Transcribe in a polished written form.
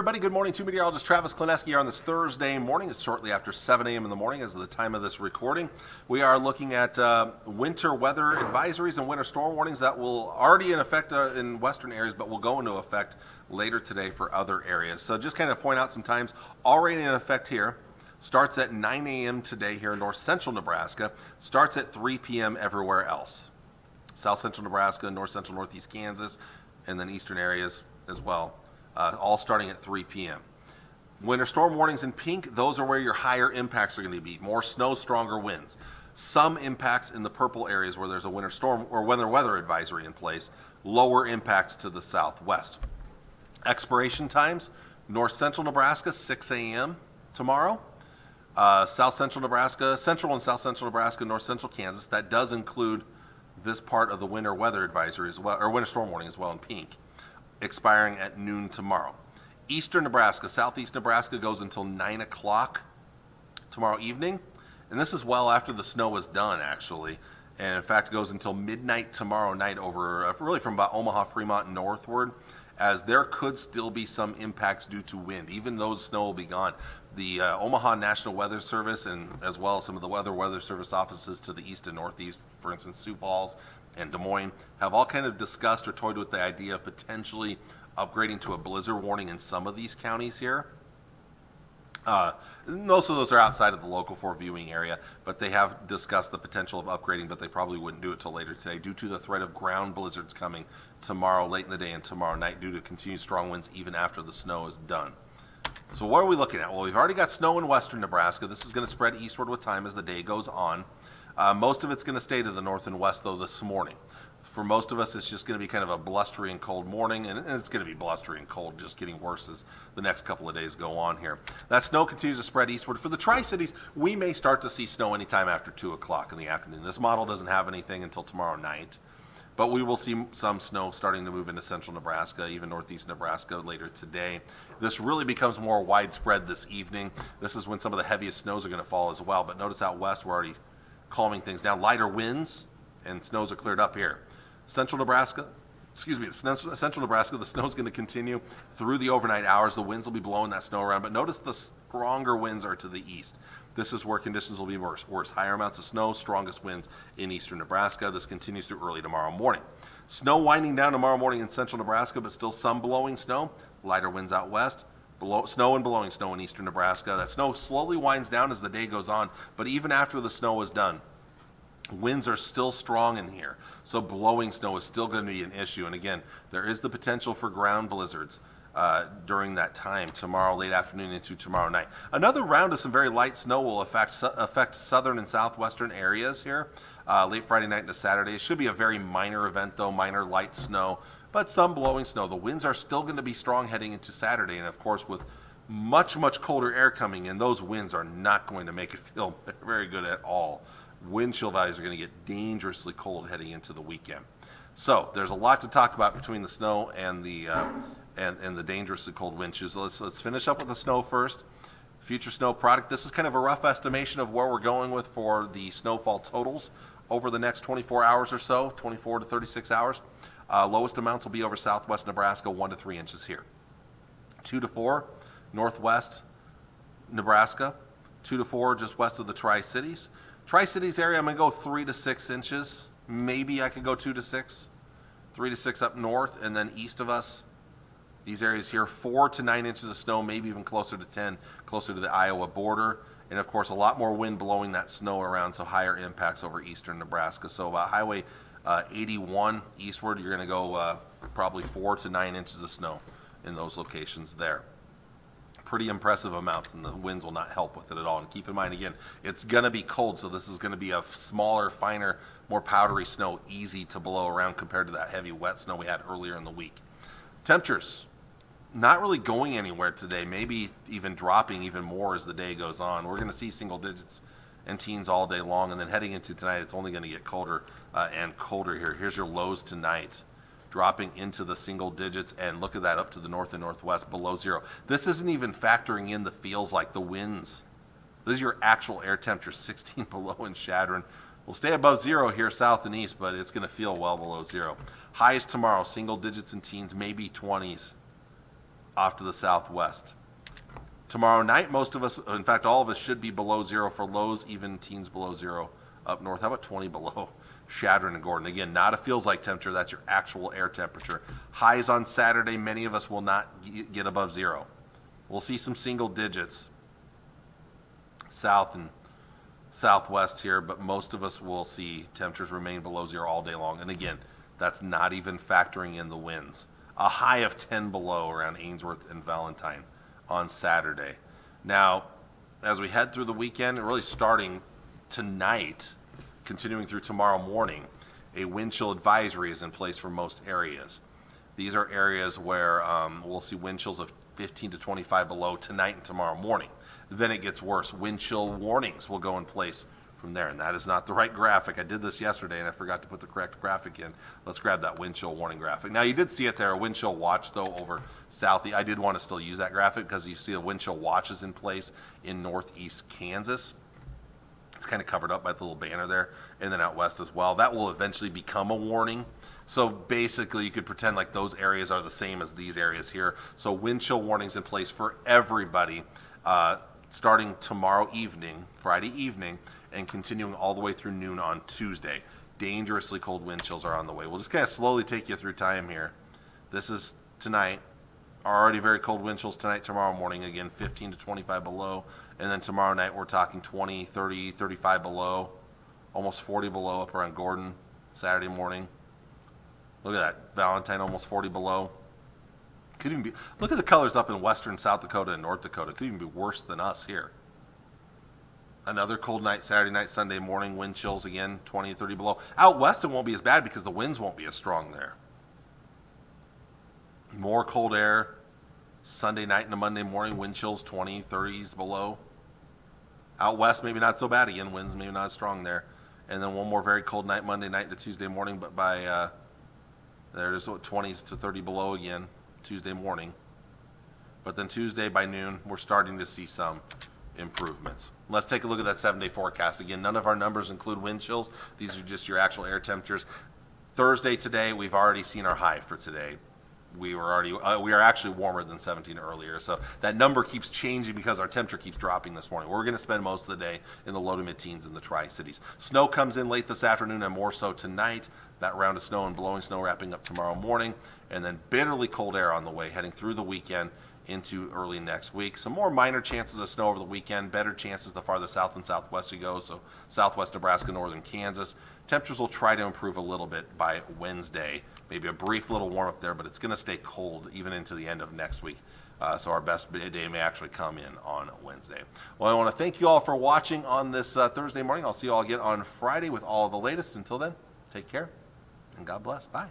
everybody. Good morning to meteorologist Travis Klineski here on this Thursday morning. It's shortly after 7 a.m. in the morning as of the time of this recording. We are looking at winter weather advisories and winter storm warnings that will already in effect in western areas, but will go into effect later today for other areas. So just kind of point out some times already in effect here. Starts at 9 a.m. today here in north central Nebraska. Starts at 3 p.m. everywhere else. South central Nebraska, north central northeast Kansas, and then eastern areas as well. All starting at 3 p.m. Winter storm warnings in pink, those are where your higher impacts are going to be. More snow, stronger winds. Some impacts in the purple areas where there's a winter storm or winter weather advisory in place. Lower impacts to the southwest. Expiration times, north central Nebraska, 6 a.m. tomorrow. South central Nebraska, central and south central Nebraska, north central Kansas. That does include this part of the winter weather advisory as well, or winter storm warning as well in pink, expiring at noon tomorrow. Eastern Nebraska, southeast Nebraska goes until 9 o'clock tomorrow evening. And this is well after the snow is done, actually. And in fact, it goes until midnight tomorrow night over, really from about Omaha, Fremont northward, as there could still be some impacts due to wind. Even though snow will be gone. The Omaha National Weather Service, and as well as some of the Weather Service offices to the east and northeast, for instance, Sioux Falls and Des Moines, have all kind of discussed or toyed with the idea of potentially upgrading to a blizzard warning in some of these counties here. Most of those are outside of the local 4 viewing area, but they have discussed the potential of upgrading, but they probably wouldn't do it till later today due to the threat of ground blizzards coming tomorrow late in the day and tomorrow night due to continued strong winds even after the snow is done. So what are we looking at? Well, we've already got snow in western Nebraska. This is going to spread eastward with time as the day goes on. Most of it's going to stay to the north and west, though, this morning. For most of us, it's just going to be kind of a blustery and cold morning, and it's going to be blustery and cold, just getting worse as the next couple of days go on here. That snow continues to spread eastward. For the Tri-Cities, we may start to see snow anytime after 2 o'clock in the afternoon. This model doesn't have anything until tomorrow night, but we will see some snow starting to move into central Nebraska, even northeast Nebraska later today. This really becomes more widespread this evening. This is when some of the heaviest snows are going to fall as well, but notice out west we're already calming things down. Lighter winds and snows are cleared up here. Central Nebraska, central Nebraska, the snow is going to continue through the overnight hours. The winds will be blowing that snow around, but notice the stronger winds are to the east. This is where conditions will be worse. Higher amounts of snow, strongest winds in eastern Nebraska. This continues through early tomorrow morning. Snow winding down tomorrow morning in central Nebraska, but still some blowing snow. Lighter winds out west. Snow and blowing snow in eastern Nebraska. That snow slowly winds down as the day goes on, but even after the snow is done, winds are still strong in here, so blowing snow is still going to be an issue. And again, there is the potential for ground blizzards during that time, tomorrow late afternoon into tomorrow night. Another round of some very light snow will affect southern and southwestern areas here late Friday night into Saturday. It should be a very minor event, though, minor light snow, but some blowing snow. The winds are still going to be strong heading into Saturday, and of course with much, much colder air coming in, those winds are not going to make it feel very good at all. Wind chill values are going to get dangerously cold heading into the weekend. So there's a lot to talk about between the snow and the dangerously cold wind chills. So let's finish up with the snow first. Future snow product. This is kind of a rough estimation of where we're going with for the snowfall totals over the next 24 hours or so, 24 to 36 hours. Lowest amounts will be over southwest Nebraska, 1 to 3 inches here. 2 to 4 northwest Nebraska, 2 to 4 just west of the Tri-Cities. Tri-Cities area, I'm going to go 3 to 6 inches. Maybe I could go 2 to 6. 3 to 6 up north, and then east of us, these areas here, 4 to 9 inches of snow, maybe even closer to 10, closer to the Iowa border. And of course, a lot more wind blowing that snow around, so higher impacts over eastern Nebraska. So about Highway 81 eastward, you're going to go probably 4 to 9 inches of snow in those locations there. Pretty impressive amounts, and the winds will not help with it at all. And keep in mind, again, it's going to be cold, so this is going to be a smaller, finer, more powdery snow, easy to blow around compared to that heavy, wet snow we had earlier in the week. Temperatures, not really going anywhere today, maybe even dropping even more as the day goes on. We're going to see single digits and teens all day long, and then heading into tonight, it's only going to get colder and colder here. Here's your lows tonight, dropping into the single digits, and look at that up to the north and northwest below zero. This isn't even factoring in the feels like the winds. This is your actual air temperature, 16 below in Chadron. We'll stay above zero here south and east, but it's going to feel well below zero. Highs tomorrow, single digits and teens, maybe 20s. off to the southwest. Tomorrow night, most of us, in fact, all of us should be below zero for lows, even teens below zero up north. How about 20 below? Shadron and Gordon. Again, not a feels like temperature. That's your actual air temperature. Highs on Saturday, many of us will not get above zero. We'll see some single digits south and southwest here, but most of us will see temperatures remain below zero all day long. And again, that's not even factoring in the winds. A high of 10 below around Ainsworth and Valentine on Saturday. Now, as we head through the weekend, really starting tonight, continuing through tomorrow morning, a wind chill advisory is in place for most areas. These are areas where we'll see wind chills of 15 to 25 below tonight and tomorrow morning. Then it gets worse. Wind chill warnings will go in place from there, and that is not the right graphic. I did this yesterday and I forgot to put the correct graphic in. Let's grab that wind chill warning graphic. Now, you did see it there, a wind chill watch though over south. I did want to still use that graphic because you see a wind chill watch is in place in northeast Kansas. It's kind of covered up by the little banner there, and then out west as well. That will eventually become a warning. So basically, you could pretend like those areas are the same as these areas here. So wind chill warnings in place for everybody starting tomorrow evening, Friday evening, and continuing all the way through noon on Tuesday. Dangerously cold wind chills are on the way. We'll just kind of slowly take you through time here. This is tonight. Already very cold wind chills tonight, tomorrow morning, again 15 to 25 below. And then tomorrow night we're talking 20, 30, 35 below, almost 40 below up around Gordon, Saturday morning. Look at that, Valentine almost 40 below. Could even be, look at the colors up in western South Dakota and North Dakota. Could even be worse than us here. Another cold night, Saturday night, Sunday morning, wind chills again, 20 to 30 below. Out west it won't be as bad because the winds won't be as strong there. More cold air, Sunday night and a Monday morning, wind chills 20, 30s below. Out west, maybe not so bad again, winds maybe not as strong there. And then one more very cold night, Monday night to Tuesday morning, but by there's 20s to 30 below again, Tuesday morning. But then Tuesday by noon, we're starting to see some improvements. Let's take a look at that 7-day forecast. Again, none of our numbers include wind chills. These are just your actual air temperatures. Thursday today, we've already seen our high for today. We are actually warmer than 17 earlier. So that number keeps changing because our temperature keeps dropping this morning. We're going to spend most of the day in the low to mid-teens in the Tri-Cities. Snow comes in late this afternoon and more so tonight. That round of snow and blowing snow wrapping up tomorrow morning. And then bitterly cold air on the way heading through the weekend into early next week. Some more minor chances of snow over the weekend. Better chances the farther south and southwest you go. So southwest Nebraska, northern Kansas. Temperatures will try to improve a little bit by Wednesday. Maybe a brief little warm up there, but it's going to stay cold even into the end of next week. So our best day may actually come in on Wednesday. Well, I want to thank you all for watching on this Thursday morning. I'll see you all again on Friday with all of the latest. Until then, take care and God bless. Bye.